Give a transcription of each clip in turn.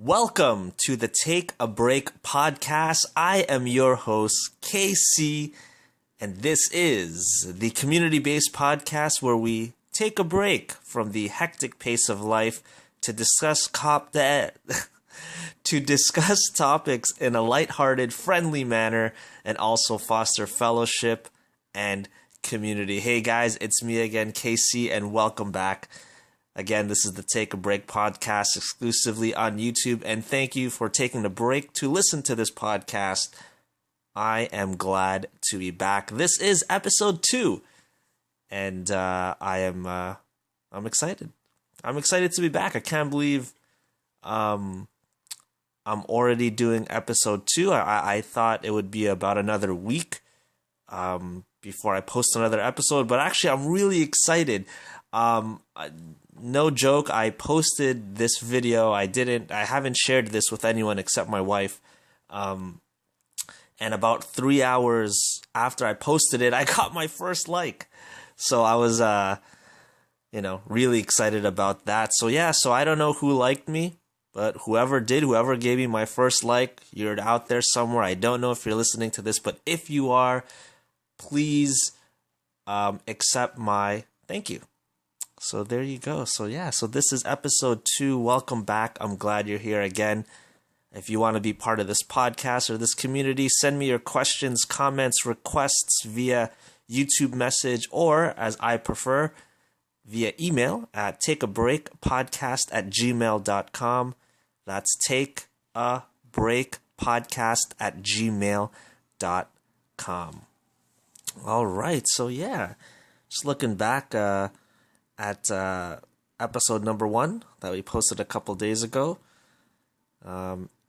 Welcome to the Take a Break podcast. I am your host, KC, and this is the community-based podcast where we take a break from the hectic pace of life to discuss to discuss topics in a lighthearted, friendly manner and also foster fellowship and community. Hey guys, it's me again, KC, and welcome back. Again, this is the Take a Break podcast exclusively on YouTube, and thank you for taking a break to listen to this podcast. I am glad to be back. This is episode 2, and I'm excited. I'm excited to be back. I can't believe I'm already doing episode 2. I thought it would be about another week before I post another episode, but actually I'm really excited. No joke, I posted this video. I haven't shared this with anyone except my wife. And about 3 hours after I posted it, I got my first like. So I was, really excited about that. So I don't know who liked me, but whoever gave me my first like, you're out there somewhere. I don't know if you're listening to this, but if you are, please accept my thank you. So there you go. So this is episode 2. Welcome back. I'm glad you're here again. If you want to be part of this podcast or this community, send me your questions, comments, requests via YouTube message, or as I prefer, via email at takeabreakpodcast@gmail.com. That's takeabreakpodcast@gmail.com. All right. So just looking back at episode number 1 that we posted a couple days ago.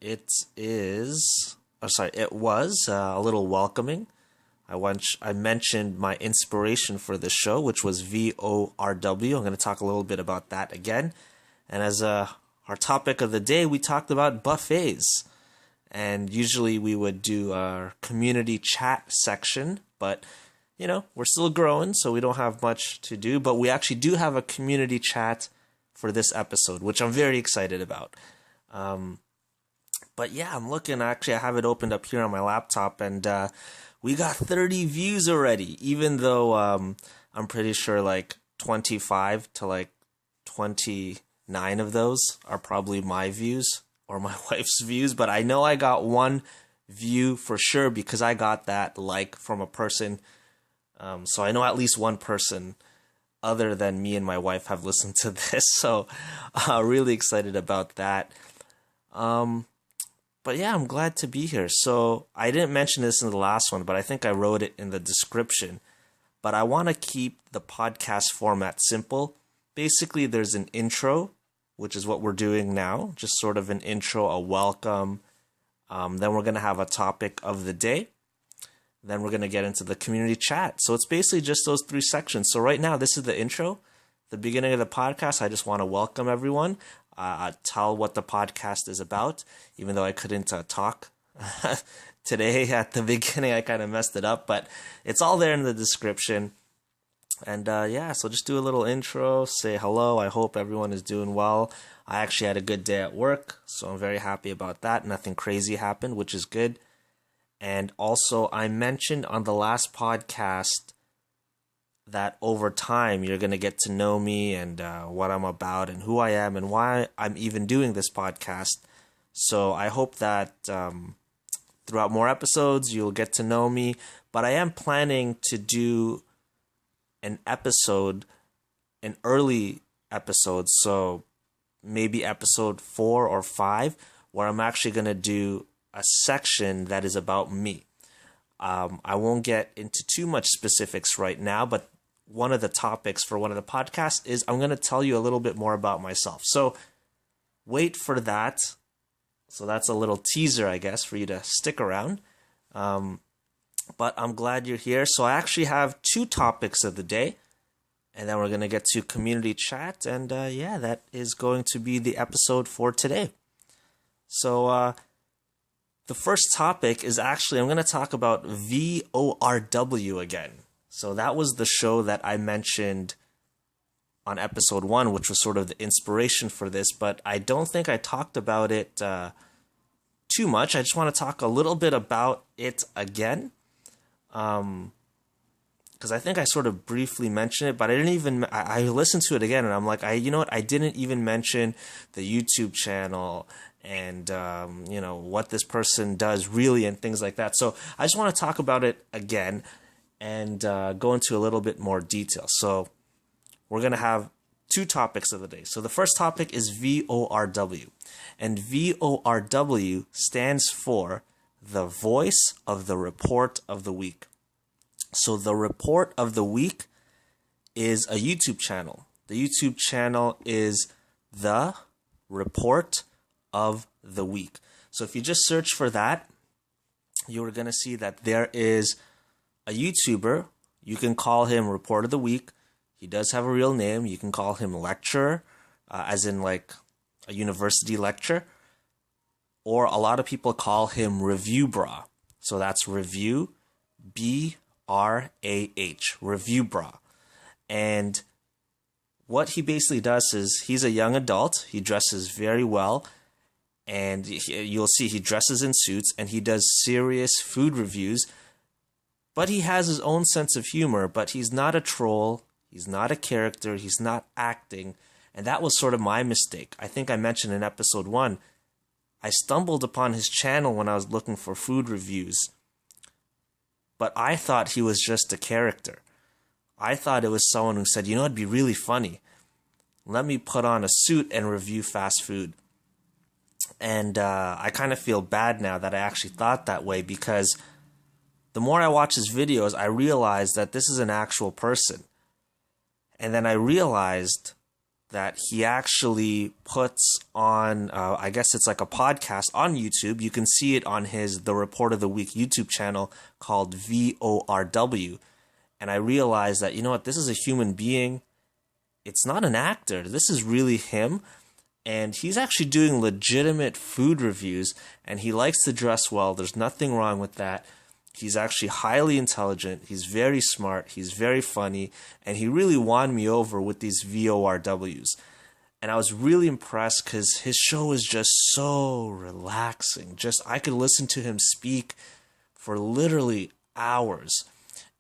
It was a little welcoming. I mentioned my inspiration for this show, which was VORW. I'm going to talk a little bit about that again. And as our topic of the day, we talked about buffets. And usually we would do our community chat section, but we're still growing, so we don't have much to do, but we actually do have a community chat for this episode, which I'm very excited about. I'm looking, actually, I have it opened up here on my laptop, and we got 30 views already, even though I'm pretty sure like 25 to like 29 of those are probably my views or my wife's views, but I know I got one view for sure because I got that like from a person. So I know at least one person other than me and my wife have listened to this. So really excited about that. I'm glad to be here. So I didn't mention this in the last one, but I think I wrote it in the description. But I want to keep the podcast format simple. Basically, there's an intro, which is what we're doing now. Just sort of an intro, a welcome. Then we're going to have a topic of the day. Then we're going to get into the community chat. So it's basically just those 3 sections. So right now, this is the intro. The beginning of the podcast, I just want to welcome everyone. Tell what the podcast is about. Even though I couldn't talk today at the beginning, I kind of messed it up. But it's all there in the description. And so just do a little intro. Say hello. I hope everyone is doing well. I actually had a good day at work, so I'm very happy about that. Nothing crazy happened, which is good. And also, I mentioned on the last podcast that over time, you're going to get to know me and what I'm about and who I am and why I'm even doing this podcast. So I hope that throughout more episodes, you'll get to know me. But I am planning to do an early episode, so maybe episode 4 or 5, where I'm actually going to do a section that is about me. I won't get into too much specifics right now, but one of the topics for one of the podcasts is I'm going to tell you a little bit more about myself. So wait for that. So that's a little teaser, I guess, for you to stick around. But I'm glad you're here. So I actually have 2 topics of the day, and then we're going to get to community chat. And that is going to be the episode for today. So the first topic is actually, I'm going to talk about VORW again. So that was the show that I mentioned on episode 1, which was sort of the inspiration for this, but I don't think I talked about it too much. I just want to talk a little bit about it again, because I think I sort of briefly mentioned it, but I listened to it again, and I'm like, you know what, I didn't even mention the YouTube channel and, what this person does really and things like that. So I just want to talk about it again and go into a little bit more detail. So we're going to have 2 topics of the day. So the first topic is VORW, and VORW stands for the Voice of the Report of the Week. So the Report of the Week is a YouTube channel. The YouTube channel is the Report of the Week. So if you just search for that, you're going to see that there is a YouTuber. You can call him Report of the Week. He does have a real name. You can call him lecturer, as in like a university lecture. Or a lot of people call him Reviewbrah. So that's review, BRAH, Reviewbrah. And what he basically does is he's a young adult. He dresses very well. And you'll see he dresses in suits and he does serious food reviews. But he has his own sense of humor. But he's not a troll. He's not a character. He's not acting. And that was sort of my mistake. I think I mentioned in episode 1, I stumbled upon his channel when I was looking for food reviews. But I thought he was just a character. I thought it was someone who said, you know, it'd be really funny. Let me put on a suit and review fast food. And I kind of feel bad now that I actually thought that way, because the more I watch his videos, I realized that this is an actual person. And then I realized that he actually puts on, I guess it's like a podcast on YouTube. You can see it on his The Report of the Week YouTube channel called VORW. And I realized that, you know what, this is a human being. It's not an actor. This is really him. And he's actually doing legitimate food reviews. And he likes to dress well. There's nothing wrong with that. He's actually highly intelligent. He's very smart. He's very funny. And he really won me over with these VORWs. And I was really impressed because his show is just so relaxing. I could listen to him speak for literally hours.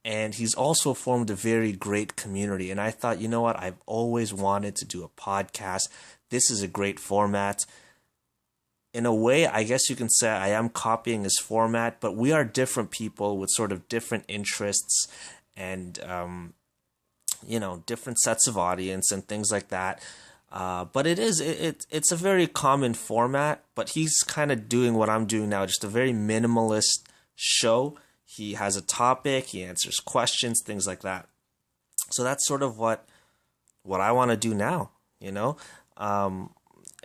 And he's also formed a very great community. And I thought, you know what? I've always wanted to do a podcast. This is a great format. In a way, I guess you can say I am copying his format, but we are different people with sort of different interests and, different sets of audience and things like that. But it's a very common format, but he's kind of doing what I'm doing now, just a very minimalist show. He has a topic, he answers questions, things like that. So that's sort of what I want to do now, you know?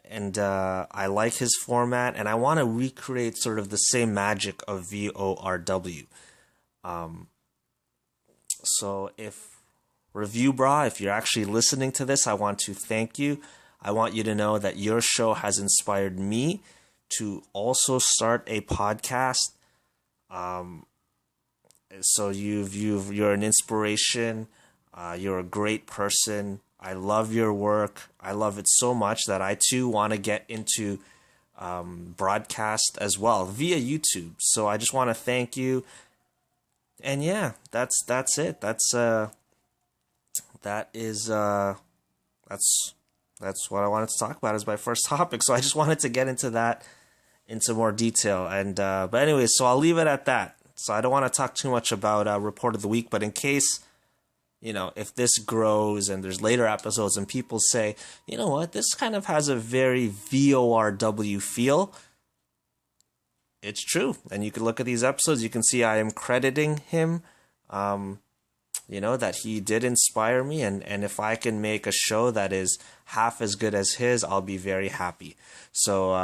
And I like his format, and I want to recreate sort of the same magic of VORW. So if Reviewbrah, if you're actually listening to this, I want to thank you. I want you to know that your show has inspired me to also start a podcast. So you're an inspiration. You're a great person. I love your work. I love it so much that I too want to get into broadcast as well via YouTube. So I just want to thank you. And yeah, that's it. That's what I wanted to talk about as my first topic. So I just wanted to get into that into more detail. And but anyways, so I'll leave it at that. So I don't want to talk too much about Report of the Week, but in case, if this grows and there's later episodes and people say, you know what, this kind of has a very VORW feel, it's true. And you can look at these episodes, you can see I am crediting him, that he did inspire me. And if I can make a show that is half as good as his, I'll be very happy. So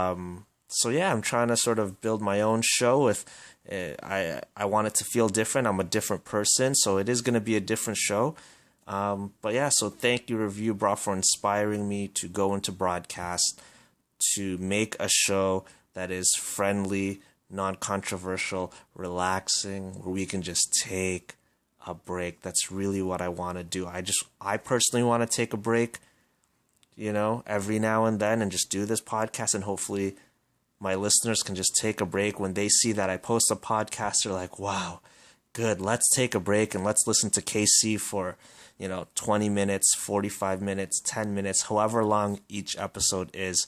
yeah, I'm trying to sort of build my own show with, I want it to feel different. I'm a different person, so it is going to be a different show. But yeah, so thank you, Reviewbrah, for inspiring me to go into broadcast, to make a show that is friendly, non-controversial, relaxing, where we can just take a break. That's really what I want to do. I personally want to take a break, every now and then, and just do this podcast, and hopefully my listeners can just take a break when they see that I post a podcast. They're like, wow, good, let's take a break and let's listen to KC for 20 minutes, 45 minutes, 10 minutes, however long each episode is.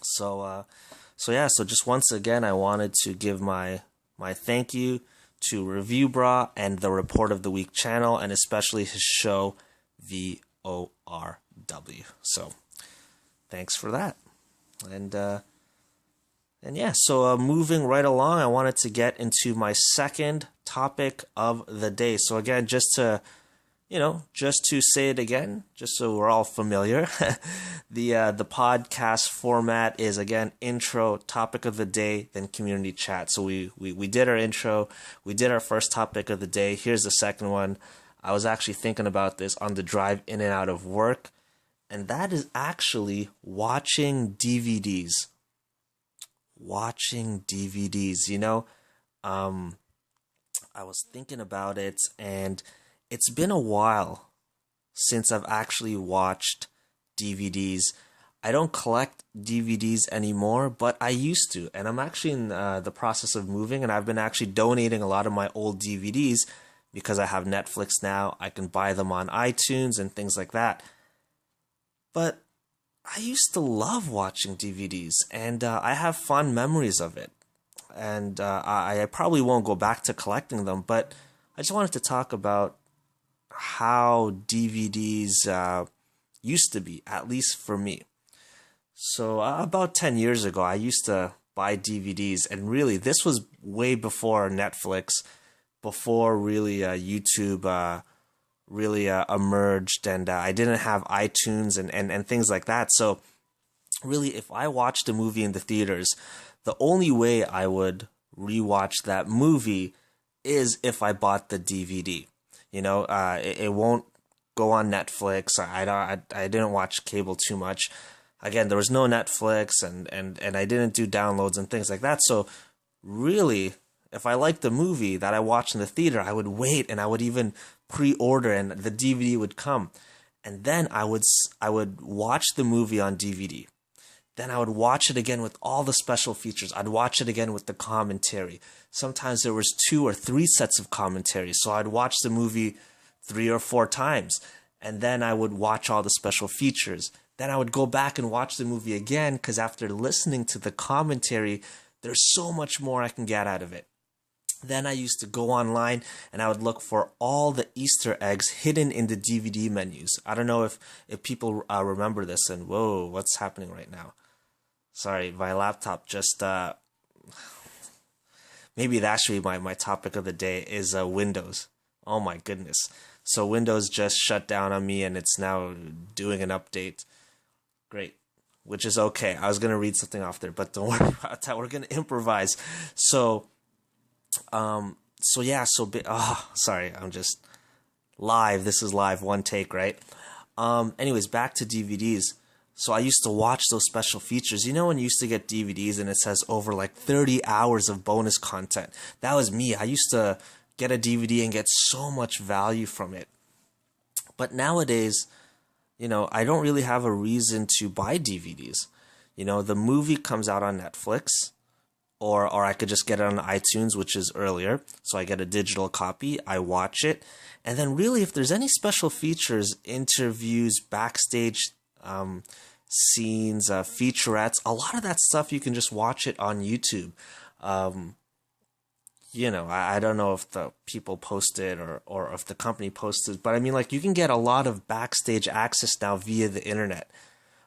So just once again, I wanted to give my thank you to ReviewBrah and the Report of the Week channel, and especially his show, VORW. So thanks for that. So moving right along, I wanted to get into my second topic of the day. So again, just to say it again, just so we're all familiar, the podcast format is, again, intro, topic of the day, then community chat. So we did our intro, we did our first topic of the day. Here's the second one. I was actually thinking about this on the drive in and out of work, and that is actually watching DVDs. Watching DVDs, I was thinking about it, and it's been a while since I've actually watched DVDs. I don't collect DVDs anymore, but I used to. And I'm actually in the process of moving, and I've been actually donating a lot of my old DVDs because I have Netflix now. I can buy them on iTunes and things like that. But I used to love watching DVDs, and I have fond memories of it. And I probably won't go back to collecting them, but I just wanted to talk about how DVDs used to be, at least for me. So about 10 years ago, I used to buy DVDs, and really this was way before Netflix, before really YouTube really emerged, and I didn't have iTunes and things like that. So really, if I watched a movie in the theaters, the only way I would rewatch that movie is if I bought the DVD. It won't go on Netflix. I didn't watch cable too much. Again, there was no Netflix, and I didn't do downloads and things like that. So really, if I liked the movie that I watched in the theater, I would wait, and I would even pre-order, and the DVD would come. And then I would watch the movie on DVD. Then I would watch it again with all the special features. I'd watch it again with the commentary. Sometimes there was 2 or 3 sets of commentary. So I'd watch the movie 3 or 4 times. And then I would watch all the special features. Then I would go back and watch the movie again, because after listening to the commentary, there's so much more I can get out of it. Then I used to go online and I would look for all the Easter eggs hidden in the DVD menus. I don't know if people remember this, and whoa, what's happening right now? Sorry, my laptop just, maybe that should be my topic of the day, is Windows. Oh my goodness. So Windows just shut down on me, and it's now doing an update. Great. Which is okay. I was going to read something off there, but don't worry about that. We're going to improvise. Sorry, I'm just live. This is live, one take, right? Anyways, back to DVDs. So I used to watch those special features. When you used to get DVDs and it says over like 30 hours of bonus content? That was me. I used to get a DVD and get so much value from it. But nowadays, I don't really have a reason to buy DVDs. The movie comes out on Netflix, or I could just get it on iTunes, which is earlier. So I get a digital copy, I watch it. And then really, if there's any special features, interviews, backstage scenes, featurettes, a lot of that stuff you can just watch it on YouTube. I don't know if the people post it or if the company posts it, but I mean, like, you can get a lot of backstage access now via the internet,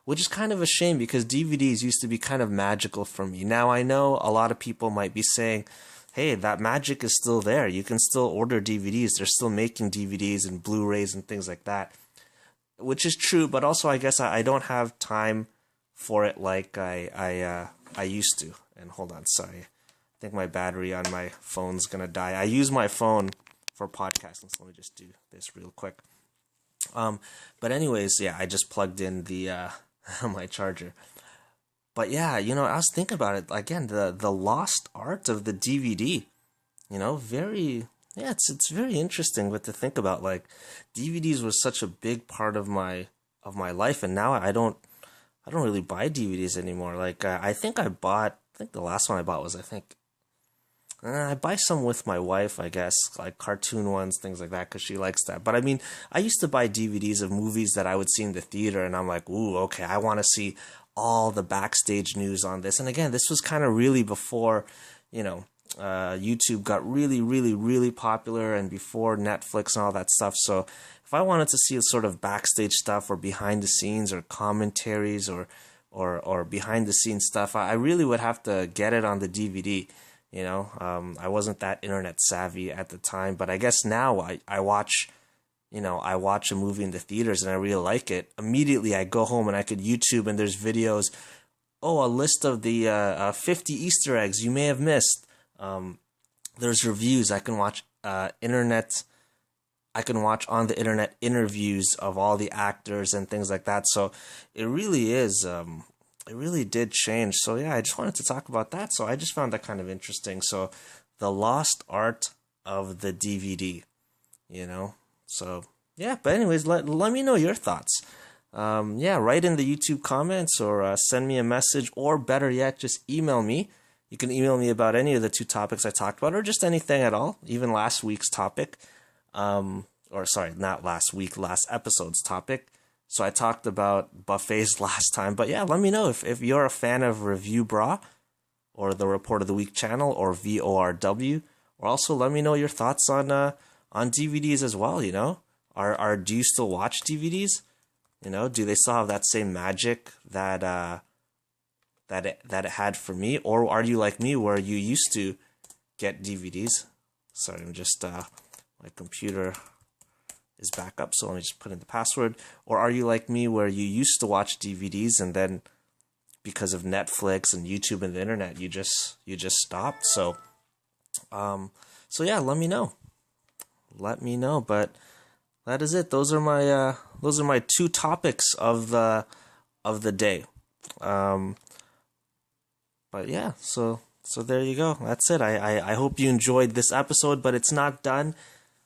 which is kind of a shame because DVDs used to be kind of magical for me. Now, I know a lot of people might be saying, hey, that magic is still there. You can still order DVDs. They're still making DVDs and Blu-rays and things like that, which is true, but also I guess I don't have time for it like I used to. And hold on, sorry. I think my battery on my phone's going to die. I use my phone for podcasting, so let me just do this real quick. But anyways, yeah, I just plugged in the my charger. But yeah, I was thinking about it again, the lost art of the DVD. Very, yeah, it's very interesting. But to think about, like, DVDs was such a big part of my life, and now I don't really buy DVDs anymore. Like, I think I think the last one I bought was, I buy some with my wife, I guess, like cartoon ones, things like that, because she likes that. But I mean, I used to buy DVDs of movies that I would see in the theater, and I'm like, ooh, okay, I want to see all the backstage news on this. And again, this was kind of really before, YouTube got really, really, really popular, and before Netflix and all that stuff. So if I wanted to see sort of backstage stuff or behind the scenes or commentaries or behind the scenes stuff, I really would have to get it on the DVD. I wasn't that internet savvy at the time, but I guess now I watch a movie in the theaters and I really like it. Immediately I go home and I could YouTube, and there's videos. Oh, a list of the 50 Easter eggs you may have missed. There's reviews. I can watch on the internet interviews of all the actors and things like that. So it really is, it really did change. So yeah, I just wanted to talk about that. So I just found that kind of interesting. So the lost art of the DVD, So yeah, but anyways, let me know your thoughts. Write in the YouTube comments or send me a message, or better yet, just email me. You can email me about any of the two topics I talked about, or just anything at all, even last week's topic. Not last week, last episode's topic. So I talked about buffets last time, but yeah, let me know if you're a fan of ReviewBrah or the Report of the Week channel or VORW, or also let me know your thoughts on DVDs as well. Do you still watch DVDs? Do they still have that same magic that it had for me, or are you like me where you used to get DVDs? Sorry, I'm just my computer is back up, so let me just put in the password. Or are you like me where you used to watch DVDs and then because of Netflix and YouTube and the internet, you just stopped? So yeah, let me know. But that is it. Those are my two topics of the day. But yeah, so there you go. That's it. I hope you enjoyed this episode, but it's not done.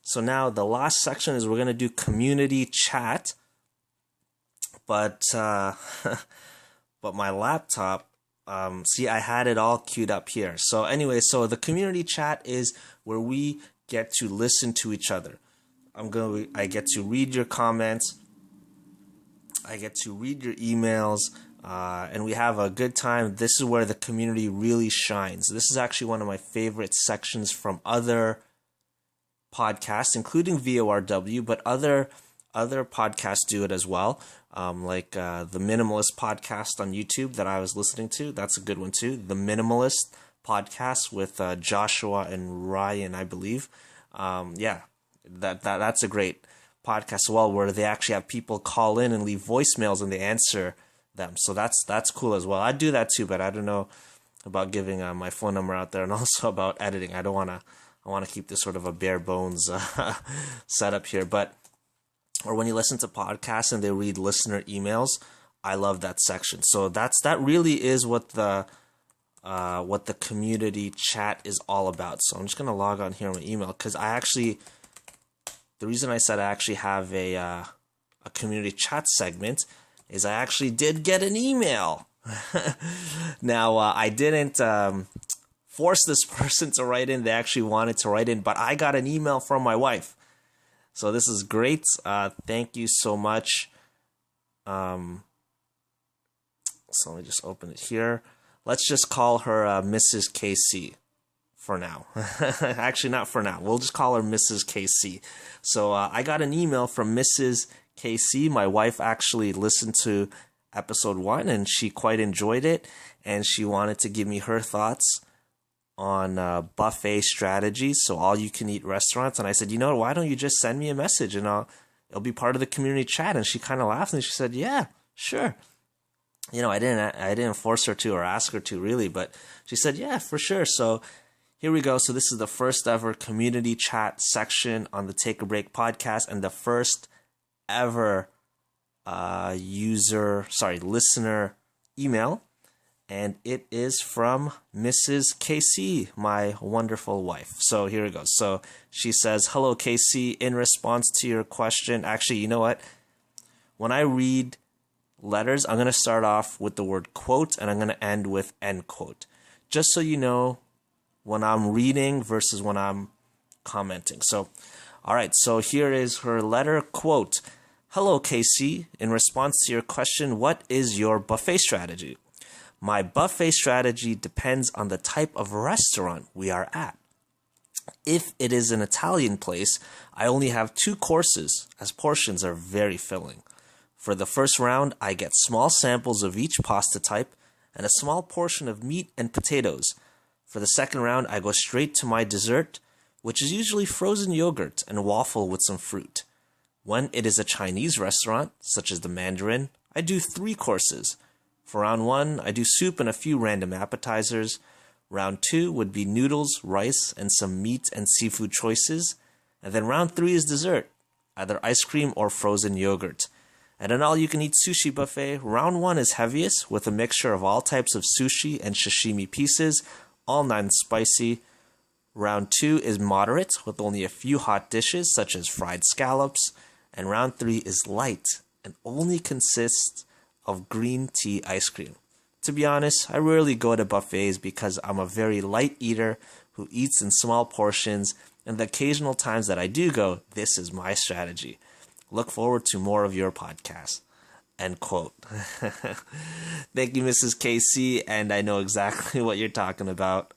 So now the last section is we're going to do community chat. But but my laptop, I had it all queued up here. So anyway, so the community chat is where we get to listen to each other. I get to read your comments. I get to read your emails. And we have a good time. This is where the community really shines. This is actually one of my favorite sections from other podcasts, including VORW, but other podcasts do it as well. Like the Minimalist podcast on YouTube that I was listening to. That's a good one too. The Minimalist podcast with Joshua and Ryan, I believe. That's a great podcast as well, where they actually have people call in and leave voicemails and they answer them. So that's cool as well. I do that too, but I don't know about giving my phone number out there, and also about editing. I want to keep this sort of a bare bones setup here. Or when you listen to podcasts and they read listener emails, I love that section. So that really is what the community chat is all about. So I'm just gonna log on here on my email, because the reason I said I actually have a community chat segment is I actually did get an email. Now, I didn't force this person to write in. They actually wanted to write in, but I got an email from my wife. So this is great. Thank you so much. So let me just open it here. Let's just call her Mrs. KC for now. Actually, not for now. We'll just call her Mrs. KC. So I got an email from Mrs. KC. My wife actually listened to episode 1 and she quite enjoyed it, and she wanted to give me her thoughts on buffet strategies, so all you can eat restaurants. And I said, why don't you just send me a message and it'll be part of the community chat? And she kind of laughed and she said, yeah, sure. I didn't force her to or ask her to really, but she said, yeah, for sure. So here we go. So this is the first ever community chat section on the Take a Break podcast, and the first ever listener email. and it is from Mrs. KC, my wonderful wife. So here it goes. So she says, "Hello, KC. In response to your question," actually, you know what? When I read letters, I'm going to start off with the word quote, and I'm going to end with end quote. Just so you know when I'm reading versus when I'm commenting. So, all right. So here is her letter, quote, "Hello, KC. In response to your question, what is your buffet strategy? My buffet strategy depends on the type of restaurant we are at. If it is an Italian place, I only have 2 courses, as portions are very filling. For the first round, I get small samples of each pasta type and a small portion of meat and potatoes. For the second round, I go straight to my dessert, which is usually frozen yogurt and waffle with some fruit. When it is a Chinese restaurant, such as the Mandarin, I do 3 courses. For round 1, I do soup and a few random appetizers. Round 2 would be noodles, rice, and some meat and seafood choices. And then round 3 is dessert, either ice cream or frozen yogurt. At an all-you-can-eat sushi buffet, round 1 is heaviest, with a mixture of all types of sushi and sashimi pieces, all non-spicy. Round 2 is moderate, with only a few hot dishes, such as fried scallops. And round 3 is light, and only consists of green tea ice cream. To be honest, I rarely go to buffets because I'm a very light eater who eats in small portions, and the occasional times that I do go, this is my strategy. Look forward to more of your podcast." End quote. Thank you, Mrs. KC, and I know exactly what you're talking about.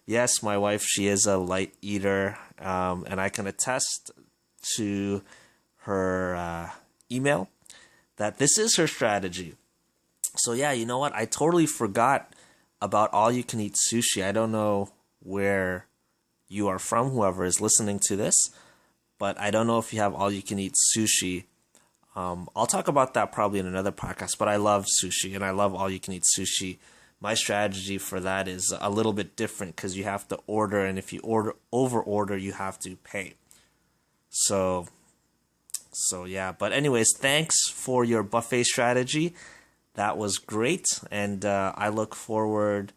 Yes, my wife, she is a light eater, and I can attest to her email that this is her strategy. So yeah, you know what? I totally forgot about all-you-can-eat sushi. I don't know where you are from, whoever is listening to this, but I don't know if you have all-you-can-eat sushi. I'll talk about that probably in another podcast, but I love sushi, and I love all-you-can-eat sushi. My strategy for that is a little bit different because you have to order, and if you over-order, you have to pay. So yeah, but anyways, thanks for your buffet strategy. That was great, and I look forward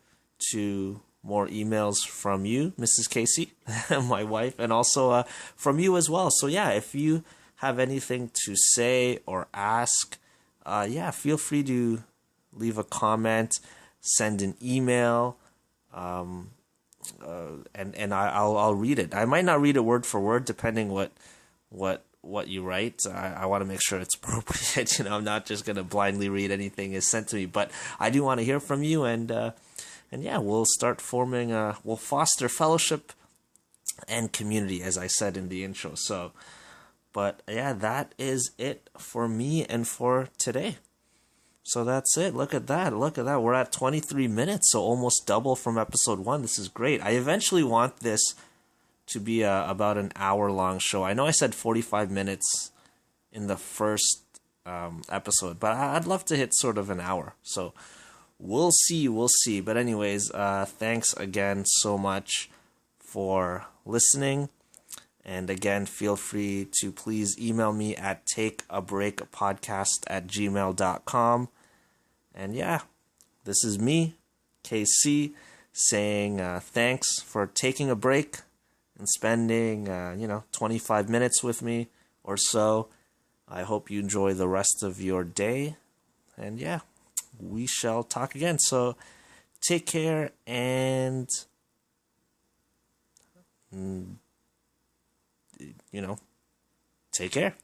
to more emails from you, Mrs. Casey, my wife, and also from you as well. So yeah, if you have anything to say or ask, feel free to leave a comment, send an email, and I'll read it. I might not read it word for word, depending what you write. I want to make sure it's appropriate. I'm not just going to blindly read anything is sent to me, but I do want to hear from you, and yeah, we'll start forming, we'll foster fellowship and community, as I said in the intro. So, but yeah, that is it for me and for today. So that's it. Look at that. We're at 23 minutes, so almost double from episode 1. This is great. I eventually want this to be about an hour-long show. I know I said 45 minutes in the first episode, but I'd love to hit sort of an hour. So we'll see. But anyways, thanks again so much for listening. And again, feel free to please email me at takeabreakpodcast@gmail.com. And yeah, this is me, KC, saying thanks for taking a break and spending, 25 minutes with me or so. I hope you enjoy the rest of your day. And yeah, we shall talk again. So take care and, take care.